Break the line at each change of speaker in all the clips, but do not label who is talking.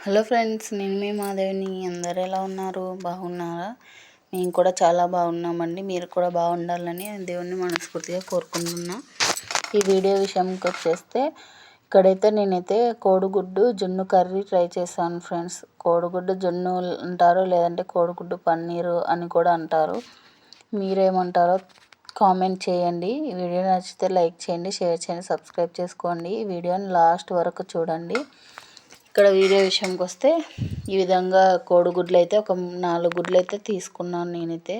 Hello friends, నేను మీ మాధవిని. అందరు ఎలా ఉన్నారు? బాగున్నారా? మేము కూడా చాలా బాగున్నామండి. మీరు కూడా బాగుండాలని దేవుణ్ణి మనస్ఫూర్తిగా కోరుకుంటున్నా. ఈ వీడియో విషయంకి వచ్చేస్తే ఇక్కడైతే నేనైతే కోడిగుడ్డు జున్ను కర్రీ ట్రై చేశాను ఫ్రెండ్స్. కోడిగుడ్డు జున్ను అంటారు, లేదంటే కోడిగుడ్డు పన్నీరు అని కూడా అంటారు. మీరేమంటారో కామెంట్ చేయండి. ఈ వీడియో నచ్చితే లైక్ చేయండి, షేర్ చేయండి, సబ్స్క్రైబ్ చేసుకోండి. ఈ వీడియోని లాస్ట్ వరకు చూడండి. ఇక్కడ వీడియో విషయంకి వస్తే ఈ విధంగా కోడిగుడ్లు అయితే ఒక 4 గుడ్లు అయితే తీసుకున్నాను నేనైతే.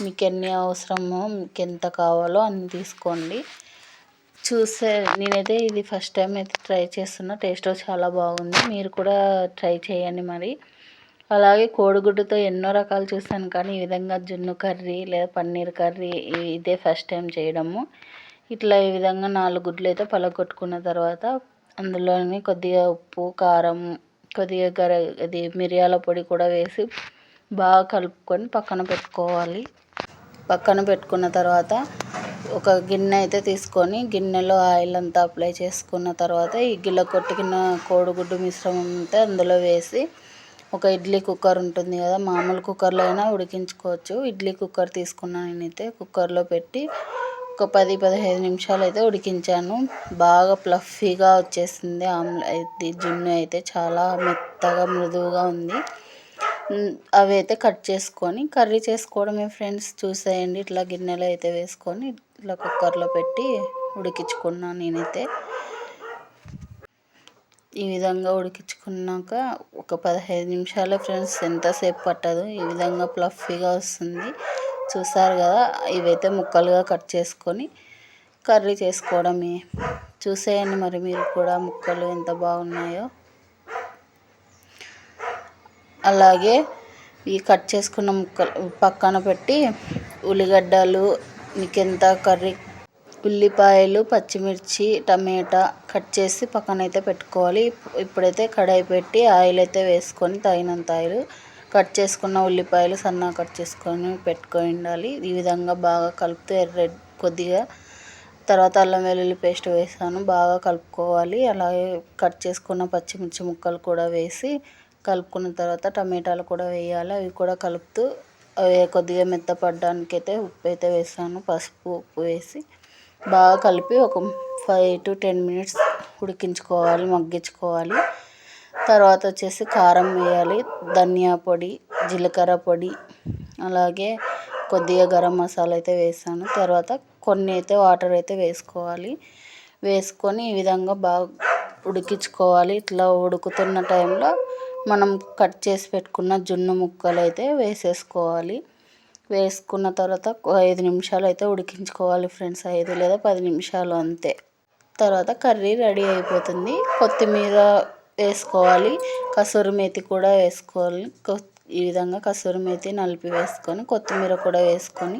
మీకు ఎన్ని అవసరమో, మీకు ఎంత కావాలో అన్ని తీసుకోండి. నేనైతే ఇది ఫస్ట్ టైం అయితే ట్రై చేస్తున్నా. టేస్ట్ చాలా బాగుంది. మీరు కూడా ట్రై చేయండి మరి. అలాగే కోడిగుడ్డుతో ఎన్నో రకాలు చూసాను, కానీ ఈ విధంగా జున్ను కర్రీ లేదా పన్నీర్ కర్రీ ఇదే ఫస్ట్ టైం చేయడము. ఇట్లా ఈ విధంగా 4 గుడ్లు అయితే పలగొట్టుకున్న తర్వాత అందులోని కొద్దిగా ఉప్పు, కారం, కొద్దిగా మిరియాల పొడి కూడా వేసి బాగా కలుపుకొని పక్కన పెట్టుకోవాలి. పక్కన పెట్టుకున్న తర్వాత ఒక గిన్నె అయితే తీసుకొని గిన్నెలో ఆయిల్ అంతా అప్లై చేసుకున్న తర్వాత ఈ గిల్ల కొట్టుకున్న కోడిగుడ్డు మిశ్రమం అంతా అందులో వేసి ఒక ఇడ్లీ కుక్కర్ ఉంటుంది కదా, మామూలు కుక్కర్లో అయినా ఉడికించుకోవచ్చు. ఇడ్లీ కుక్కర్ తీసుకున్నాను నేనైతే. కుక్కర్లో పెట్టి ఒక 10-15 నిమిషాలు అయితే ఉడికించాను. బాగా ఫ్లఫీగా వచ్చేసింది. జున్ను అయితే చాలా మెత్తగా మృదువుగా ఉంది. అవి అయితే కట్ చేసుకొని కర్రీ చేసుకోవడమే ఫ్రెండ్స్. చూసేయండి, ఇట్లా గిన్నెలో అయితే వేసుకొని ఇట్లా కుక్కర్లో పెట్టి ఉడికించుకున్నాను నేనైతే. ఈ విధంగా ఉడికించుకున్నాక ఒక 15 నిమిషాలే ఫ్రెండ్స్, ఎంతసేపు పట్టదు. ఈ విధంగా ఫ్లఫీగా వస్తుంది. చూసారు కదా, ఇవైతే ముక్కలుగా కట్ చేసుకొని కర్రీ చేసుకోవడమే. చూసేయండి మరి మీరు కూడా ముక్కలు ఎంత బాగున్నాయో. అలాగే ఈ కట్ చేసుకున్న ముక్కలు పక్కన పెట్టి ఉల్లిగడ్డలు, మీకు ఎంత కర్రీ, ఉల్లిపాయలు, పచ్చిమిర్చి, టమాటా కట్ చేసి పక్కన అయితే పెట్టుకోవాలి. ఇప్పుడైతే కడాయి పెట్టి ఆయిల్ అయితే వేసుకొని తగినంత ఆయిల్, కట్ చేసుకున్న ఉల్లిపాయలు సన్నగా కట్ చేసుకొని పెట్టుకొని ఉండాలి. ఈ విధంగా బాగా కలుపుతూ కొద్దిగా తర్వాత అల్లం వెల్లుల్లి పేస్ట్ వేసాను, బాగా కలుపుకోవాలి. అలాగే కట్ చేసుకున్న పచ్చిమిర్చి ముక్కలు కూడా వేసి కలుపుకున్న తర్వాత టమాటాలు కూడా వేయాలి. అవి కూడా కలుపుతూ అవి కొద్దిగా మెత్తపడడానికి అయితే ఉప్పు అయితే వేసాను. పసుపు, ఉప్పు వేసి బాగా కలిపి ఒక 5-10 మినిట్స్ ఉడికించుకోవాలి, మగ్గించుకోవాలి. తర్వాత వచ్చేసి కారం వేయాలి, ధనియా పొడి, జీలకర్ర పొడి, అలాగే కొద్దిగా గరం మసాలా అయితే వేసాను. తర్వాత కొన్ని అయితే వాటర్ అయితే వేసుకోవాలి. వేసుకొని ఈ విధంగా బాగా ఉడికించుకోవాలి. ఇట్లా ఉడుకుతున్న టైంలో మనం కట్ చేసి పెట్టుకున్న జున్ను ముక్కలు అయితే వేసేసుకోవాలి. వేసుకున్న తర్వాత 5 నిమిషాలు అయితే ఉడికించుకోవాలి ఫ్రెండ్స్. 5 లేదా 10 నిమిషాలు అంతే. తర్వాత కర్రీ రెడీ అయిపోతుంది. కొత్తిమీర వేసుకోవాలి, కసూరి మేతి కూడా వేసుకోవాలి. ఈ విధంగా కసూరి మేతి నలిపి వేసుకొని కొత్తిమీర కూడా వేసుకొని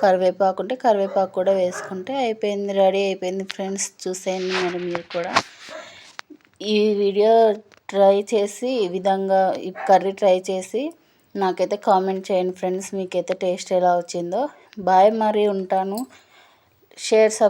కరివేపాకు ఉంటే కరివేపాకు కూడా వేసుకుంటే అయిపోయింది, రెడీ అయిపోయింది ఫ్రెండ్స్. చూసేయండి మరి మీరు కూడా. ఈ వీడియో ట్రై చేసి ఈ విధంగా ఈ కర్రీ ట్రై చేసి నాకైతే కామెంట్ చేయండి ఫ్రెండ్స్, మీకైతే టేస్ట్ ఎలా వచ్చిందో. బాయ్, మరి ఉంటాను. Share, subscribe.